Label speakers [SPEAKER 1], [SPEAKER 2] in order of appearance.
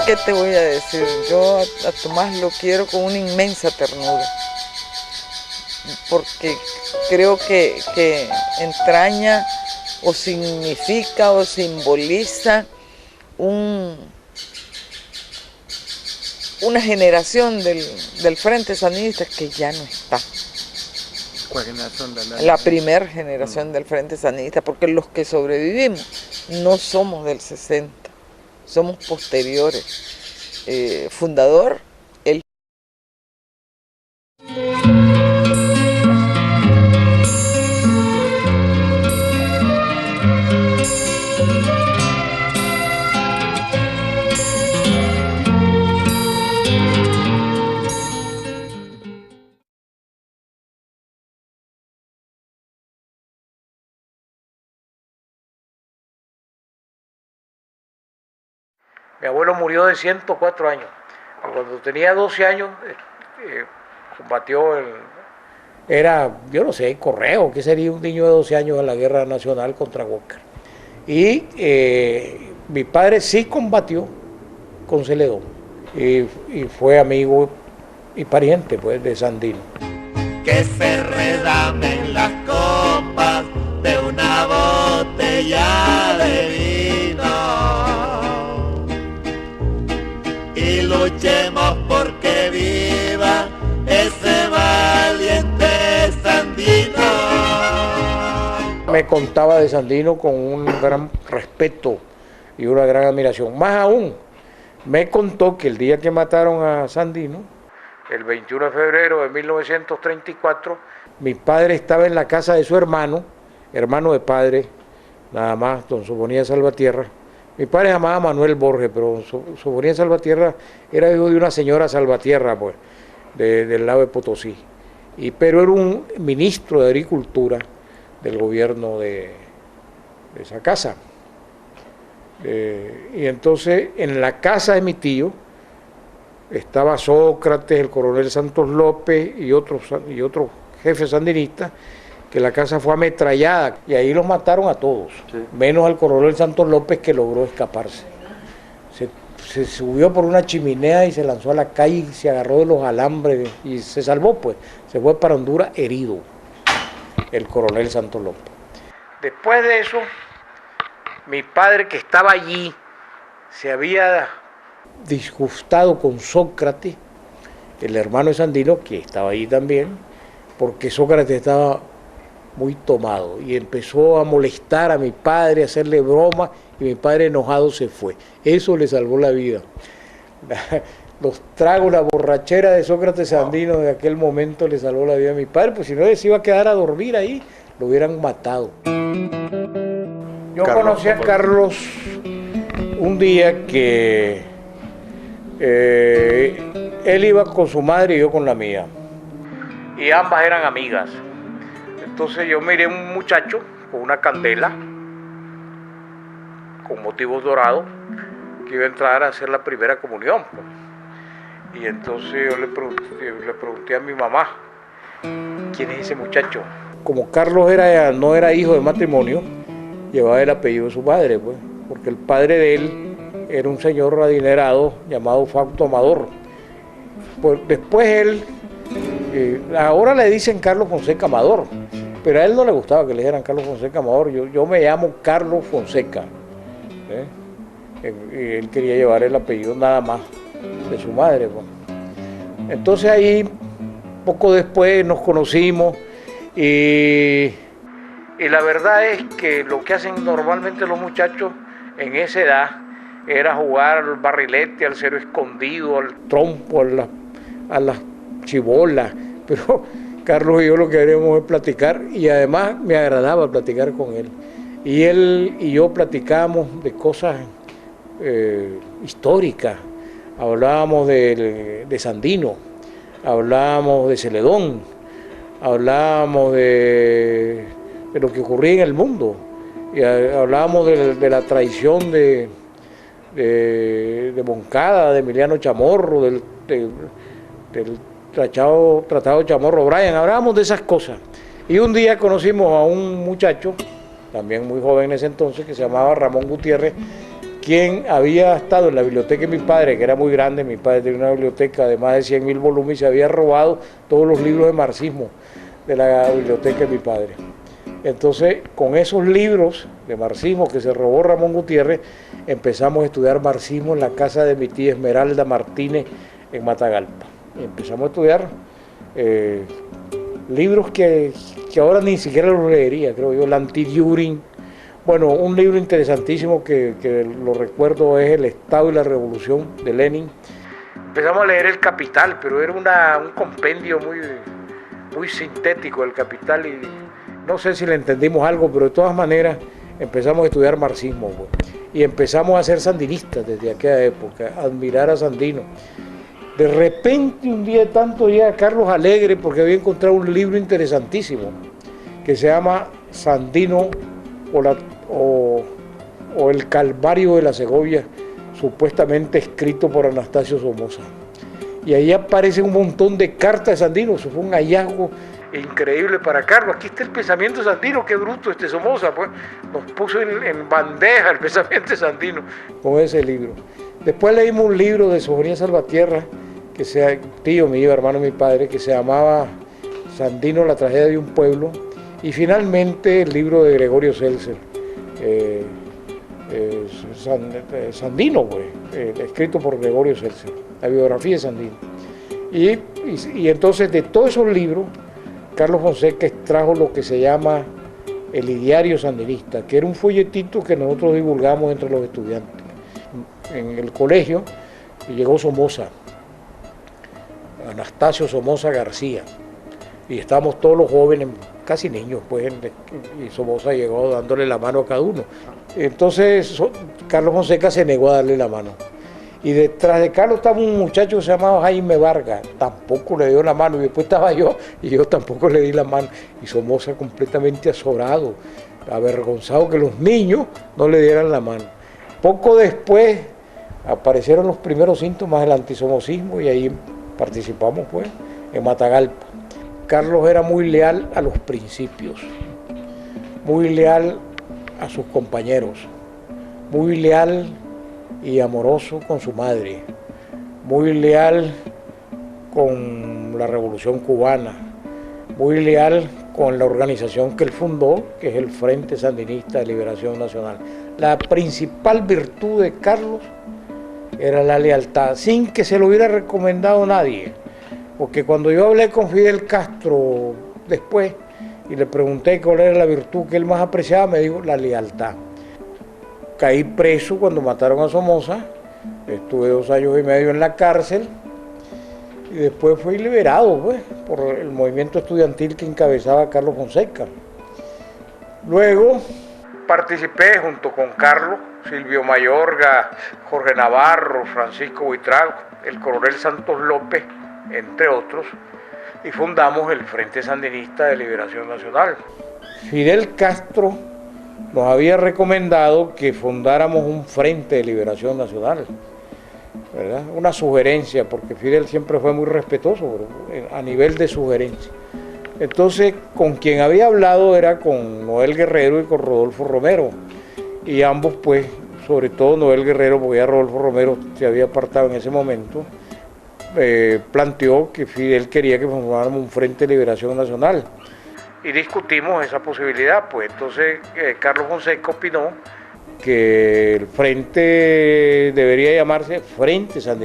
[SPEAKER 1] ¿Qué te voy a decir? Yo a Tomás lo quiero con una inmensa ternura, porque creo que entraña o significa o simboliza una generación del Frente Sandinista que ya no está.
[SPEAKER 2] ¿Cuál generación?
[SPEAKER 1] La primera generación del Frente Sandinista, porque los que sobrevivimos no somos del 60, somos posteriores. Fundador, él.
[SPEAKER 2] Mi abuelo murió de 104 años. Cuando tenía 12 años, combatió era, yo no sé, Correo, que sería un niño de 12 años en la guerra nacional contra Walker. Y mi padre sí combatió con Celedón y fue amigo y pariente pues de Sandino.
[SPEAKER 3] Que se redamen las copas de una botella de vino y luchemos porque viva ese valiente Sandino.
[SPEAKER 2] Me contaba de Sandino con un gran respeto y una gran admiración. Más aún, me contó que el día que mataron a Sandino, el 21 de febrero de 1934, mi padre estaba en la casa de su hermano de padre, nada más, don Sofonía Salvatierra. Mi padre se llamaba Manuel Borges, pero Sofonía Salvatierra era hijo de una señora Salvatierra, pues, del lado de Potosí. Pero era un ministro de Agricultura del gobierno de esa casa. Y entonces, en la casa de mi tío, estaba Sócrates, el coronel Santos López y otros jefes sandinistas, que la casa fue ametrallada y ahí los mataron a todos, sí, menos al coronel Santos López, que logró escaparse. Se subió por una chimenea y se lanzó a la calle y se agarró de los alambres y se salvó, pues. Se fue para Honduras herido, el coronel Santos López. Después de eso, mi padre, que estaba allí, se había disgustado con Sócrates, el hermano de Sandino, que estaba allí también, porque Sócrates estaba muy tomado y empezó a molestar a mi padre, a hacerle bromas, y mi padre enojado se fue. Eso le salvó la vida. Los tragos, la borrachera de Sócrates Sandino de aquel momento le salvó la vida a mi padre, pues si no se iba a quedar a dormir ahí, lo hubieran matado. Yo conocí a Carlos un día que él iba con su madre y yo con la mía, y ambas eran amigas. Entonces yo miré un muchacho con una candela, con motivos dorados, que iba a entrar a hacer la primera comunión, pues. Y entonces yo le pregunté a mi mamá, ¿quién es ese muchacho? Como Carlos no era hijo de matrimonio, llevaba el apellido de su padre, pues, porque el padre de él era un señor adinerado llamado Fausto Amador. Pues después él, ahora le dicen Carlos Fonseca Amador, pero a él no le gustaba que le dijeran Carlos Fonseca Amador. Yo me llamo Carlos Fonseca. Y él quería llevar el apellido nada más de su madre, pues. Entonces ahí, poco después, nos conocimos y la verdad es que lo que hacen normalmente los muchachos en esa edad era jugar al barrilete, al cero escondido, al trompo, a las chibolas, pero Carlos y yo lo que queríamos es platicar, y además me agradaba platicar con él. Y él y yo platicábamos de cosas históricas, hablábamos de Sandino, hablábamos de Celedón, hablábamos de lo que ocurría en el mundo, y hablábamos de la traición de Moncada, de Emiliano Chamorro, del Tratado Chamorro Bryan, hablábamos de esas cosas. Y un día conocimos a un muchacho, también muy joven en ese entonces, que se llamaba Ramón Gutiérrez, quien había estado en la biblioteca de mi padre, que era muy grande. Mi padre tenía una biblioteca de más de 100.000 volúmenes y se había robado todos los libros de marxismo de la biblioteca de mi padre. Entonces, con esos libros de marxismo que se robó Ramón Gutiérrez, empezamos a estudiar marxismo en la casa de mi tía Esmeralda Martínez en Matagalpa. Y empezamos a estudiar libros que ahora ni siquiera los leería, creo yo, el Anti-Düring. Bueno, un libro interesantísimo que lo recuerdo es El Estado y la Revolución de Lenin. Empezamos a leer El Capital, pero era un compendio muy sintético El Capital y no sé si le entendimos algo, pero de todas maneras empezamos a estudiar marxismo, pues, y empezamos a ser sandinistas desde aquella época, a admirar a Sandino. De repente un día de tanto llega Carlos Alegre porque había encontrado un libro interesantísimo que se llama Sandino o El Calvario de la Segovia, supuestamente escrito por Anastasio Somoza. Y ahí aparecen un montón de cartas de Sandino. Eso fue un hallazgo increíble para Carlos. Aquí está el pensamiento de Sandino, qué bruto Somoza, pues nos puso en bandeja el pensamiento de Sandino con ese libro. Después leímos un libro de Sofonía Salvatierra, que sea tío mío, hermano de mi padre, que se llamaba Sandino, la tragedia de un pueblo, y finalmente el libro de Gregorio Seltzer, Sandino, pues, escrito por Gregorio Seltzer, la biografía de Sandino. Y entonces de todos esos libros, Carlos Fonseca extrajo lo que se llama el Ideario Sandinista, que era un folletito que nosotros divulgamos entre los estudiantes. En el colegio llegó Somoza, Anastasio Somoza García, y estábamos todos los jóvenes, casi niños, pues, y Somoza llegó dándole la mano a cada uno. Entonces Carlos Fonseca se negó a darle la mano. Y detrás de Carlos estaba un muchacho que se llamaba Jaime Vargas, tampoco le dio la mano, y después estaba yo, y yo tampoco le di la mano. Y Somoza completamente azorado, avergonzado que los niños no le dieran la mano. Poco después aparecieron los primeros síntomas del antisomocismo y ahí participamos, pues, en Matagalpa. Carlos era muy leal a los principios, muy leal a sus compañeros, muy leal y amoroso con su madre, muy leal con la Revolución Cubana, muy leal con la organización que él fundó, que es el Frente Sandinista de Liberación Nacional. La principal virtud de Carlos era la lealtad, sin que se lo hubiera recomendado nadie, porque cuando yo hablé con Fidel Castro después y le pregunté cuál era la virtud que él más apreciaba, me dijo la lealtad. Caí preso cuando mataron a Somoza, estuve 2 años y medio en la cárcel y después fui liberado, pues, por el movimiento estudiantil que encabezaba Carlos Fonseca. Luego participé junto con Carlos, Silvio Mayorga, Jorge Navarro, Francisco Buitrago, el coronel Santos López, entre otros, y fundamos el Frente Sandinista de Liberación Nacional. Fidel Castro nos había recomendado que fundáramos un Frente de Liberación Nacional, ¿verdad? Una sugerencia, porque Fidel siempre fue muy respetuoso a nivel de sugerencia. Entonces, con quien había hablado era con Noel Guerrero y con Rodolfo Romero, y ambos, pues, sobre todo Noel Guerrero, porque ya Rodolfo Romero se había apartado en ese momento, planteó que Fidel quería que formáramos un Frente de Liberación Nacional. Y discutimos esa posibilidad, pues entonces Carlos Fonseca opinó que el frente debería llamarse Frente Sandinista.